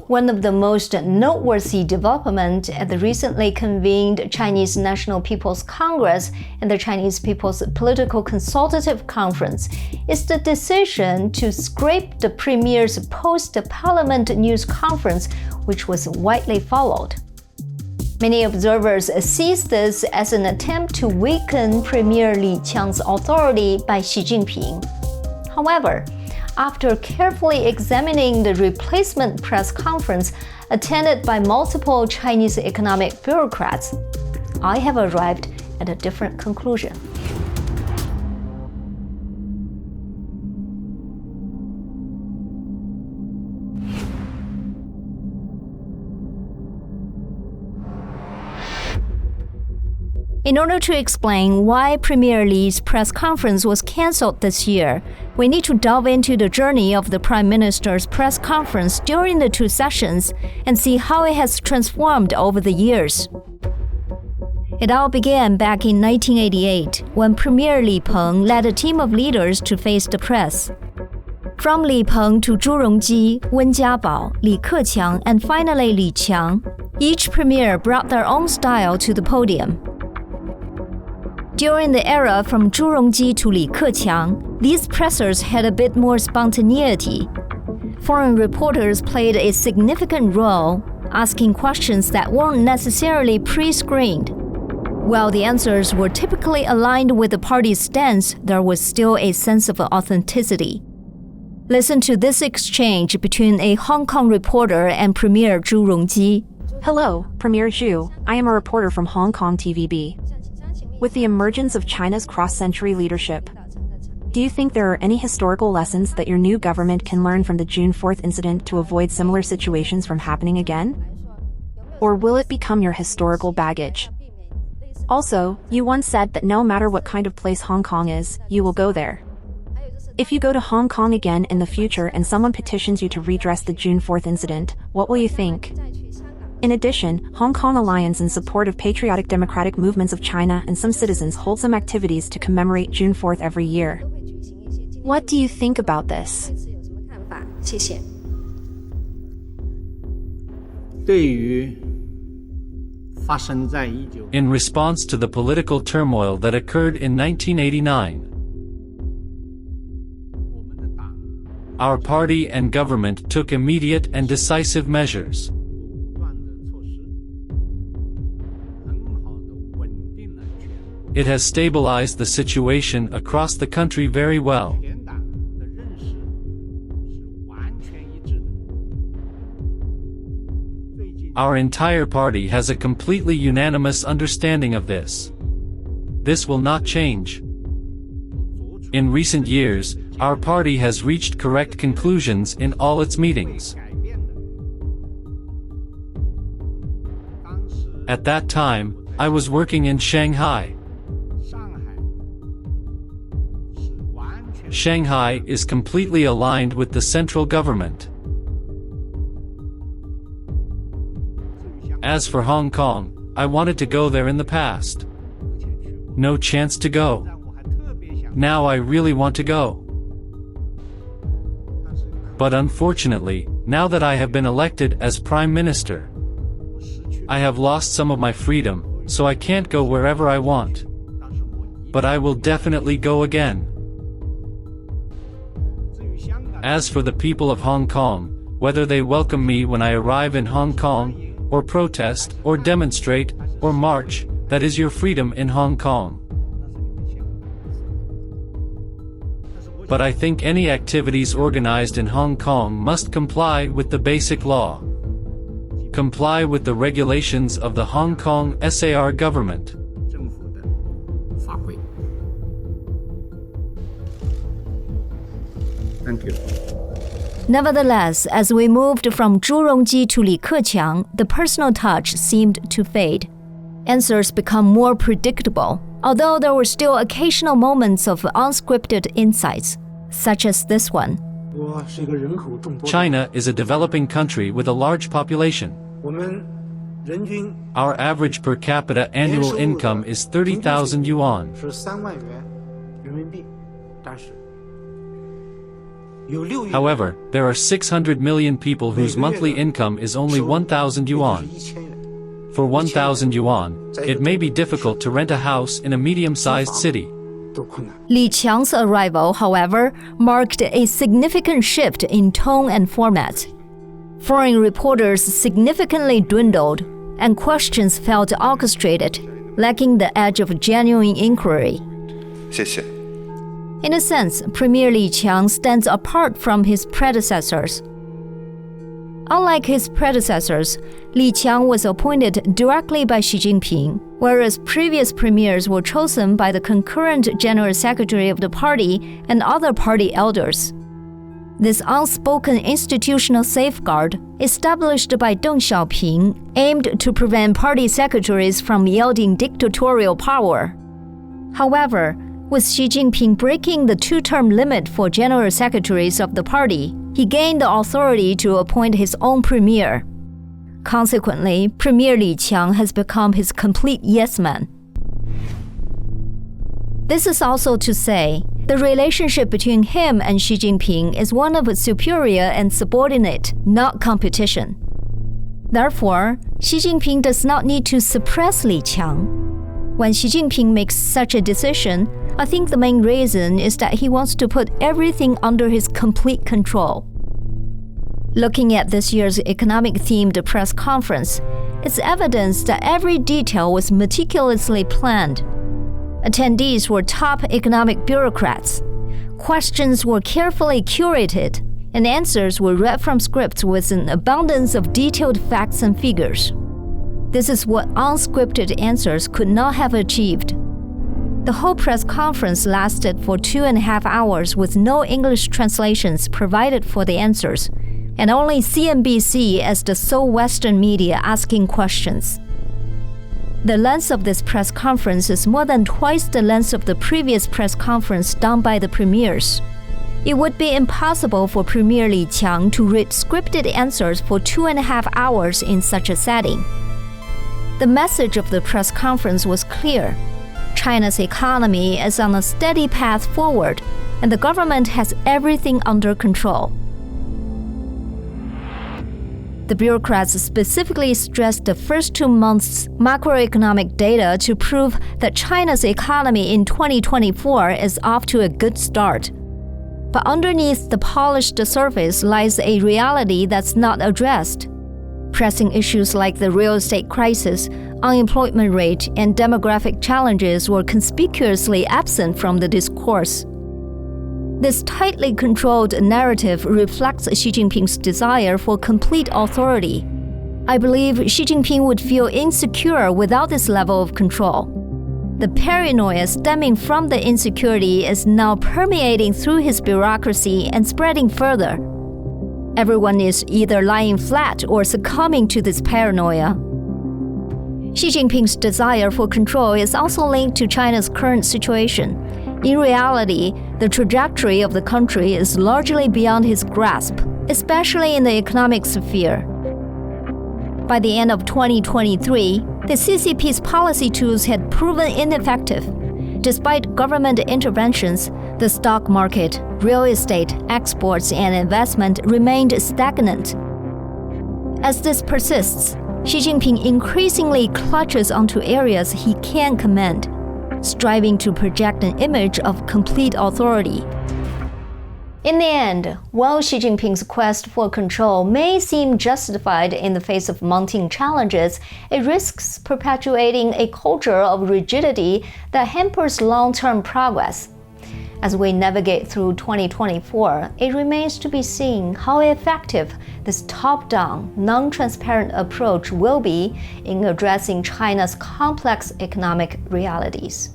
One of the most noteworthy developments at the recently convened Chinese National People's Congress and the Chinese People's Political Consultative Conference is the decision to scrap the Premier's post-parliament news conference, which was widely followed. Many observers see this as an attempt to weaken Premier Li Qiang's authority by Xi Jinping. However, after carefully examining the replacement press conference attended by multiple Chinese economic bureaucrats, I have arrived at a different conclusion. In order to explain why Premier Li's press conference was cancelled this year, we need to delve into the journey of the Prime Minister's press conference during the two sessions and see how it has transformed over the years. It all began back in 1988, when Premier Li Peng led a team of leaders to face the press. From Li Peng to Zhu Rongji, Wen Jiabao, Li Keqiang, and finally Li Qiang, each premier brought their own style to the podium. During the era from Zhu Rongji to Li Keqiang, these pressers had a bit more spontaneity. Foreign reporters played a significant role, asking questions that weren't necessarily pre-screened. While the answers were typically aligned with the party's stance, there was still a sense of authenticity. Listen to this exchange between a Hong Kong reporter and Premier Zhu Rongji. Hello, Premier Zhu. I am a reporter from Hong Kong TVB. With the emergence of China's cross-century leadership, do you think there are any historical lessons that your new government can learn from the June 4th incident to avoid similar situations from happening again? Or will it become your historical baggage? Also, you once said that no matter what kind of place Hong Kong is, you will go there. If you go to Hong Kong again in the future and someone petitions you to redress the June 4th incident, what will you think? In addition, Hong Kong Alliance in support of patriotic democratic movements of China and some citizens hold some activities to commemorate June 4th every year. What do you think about this? In response to the political turmoil that occurred in 1989, our party and government took immediate and decisive measures. It has stabilized the situation across the country very well. Our entire party has a completely unanimous understanding of this. This will not change. In recent years, our party has reached correct conclusions in all its meetings. At that time, I was working in Shanghai. Shanghai is completely aligned with the central government. As for Hong Kong, I wanted to go there in the past. No chance to go. Now I really want to go. But unfortunately, now that I have been elected as Prime Minister, I have lost some of my freedom, so I can't go wherever I want. But I will definitely go again. As for the people of Hong Kong, whether they welcome me when I arrive in Hong Kong, or protest, or demonstrate, or march, that is your freedom in Hong Kong. But I think any activities organized in Hong Kong must comply with the basic law. Comply with the regulations of the Hong Kong SAR government. Thank you. Nevertheless, as we moved from Zhu Rongji to Li Keqiang, the personal touch seemed to fade. Answers become more predictable, although there were still occasional moments of unscripted insights, such as this one. China is a developing country with a large population. Our average per capita annual income is 30,000 yuan. However, there are 600 million people whose monthly income is only 1,000 yuan. For 1,000 yuan, it may be difficult to rent a house in a medium-sized city. Li Qiang's arrival, however, marked a significant shift in tone and format. Foreign reporters significantly dwindled, and questions felt orchestrated, lacking the edge of genuine inquiry. 谢谢. In a sense, Premier Li Qiang stands apart from his predecessors. Unlike his predecessors, Li Qiang was appointed directly by Xi Jinping, whereas previous premiers were chosen by the concurrent general secretary of the party and other party elders. This unspoken institutional safeguard, established by Deng Xiaoping, aimed to prevent party secretaries from wielding dictatorial power. However, with Xi Jinping breaking the two-term limit for general secretaries of the party, he gained the authority to appoint his own premier. Consequently, Premier Li Qiang has become his complete yes-man. This is also to say, the relationship between him and Xi Jinping is one of superior and subordinate, not competition. Therefore, Xi Jinping does not need to suppress Li Qiang. When Xi Jinping makes such a decision, I think the main reason is that he wants to put everything under his complete control. Looking at this year's economic-themed press conference, it's evidence that every detail was meticulously planned. Attendees were top economic bureaucrats. Questions were carefully curated, and answers were read from scripts with an abundance of detailed facts and figures. This is what unscripted answers could not have achieved. The whole press conference lasted for 2.5 hours with no English translations provided for the answers, and only CNBC as the sole Western media asking questions. The length of this press conference is more than twice the length of the previous press conference done by the premiers. It would be impossible for Premier Li Qiang to read scripted answers for 2.5 hours in such a setting. The message of the press conference was clear. China's economy is on a steady path forward, and the government has everything under control. The bureaucrats specifically stressed the first 2 months' macroeconomic data to prove that China's economy in 2024 is off to a good start. But underneath the polished surface lies a reality that's not addressed. Pressing issues like the real estate crisis, unemployment rate, and demographic challenges were conspicuously absent from the discourse. This tightly controlled narrative reflects Xi Jinping's desire for complete authority. I believe Xi Jinping would feel insecure without this level of control. The paranoia stemming from the insecurity is now permeating through his bureaucracy and spreading further. Everyone is either lying flat or succumbing to this paranoia. Xi Jinping's desire for control is also linked to China's current situation. In reality, the trajectory of the country is largely beyond his grasp, especially in the economic sphere. By the end of 2023, the CCP's policy tools had proven ineffective. Despite government interventions, the stock market, real estate, exports, and investment remained stagnant. As this persists, Xi Jinping increasingly clutches onto areas he can command, striving to project an image of complete authority. In the end, while Xi Jinping's quest for control may seem justified in the face of mounting challenges, it risks perpetuating a culture of rigidity that hampers long-term progress. As we navigate through 2024, it remains to be seen how effective this top-down, non-transparent approach will be in addressing China's complex economic realities.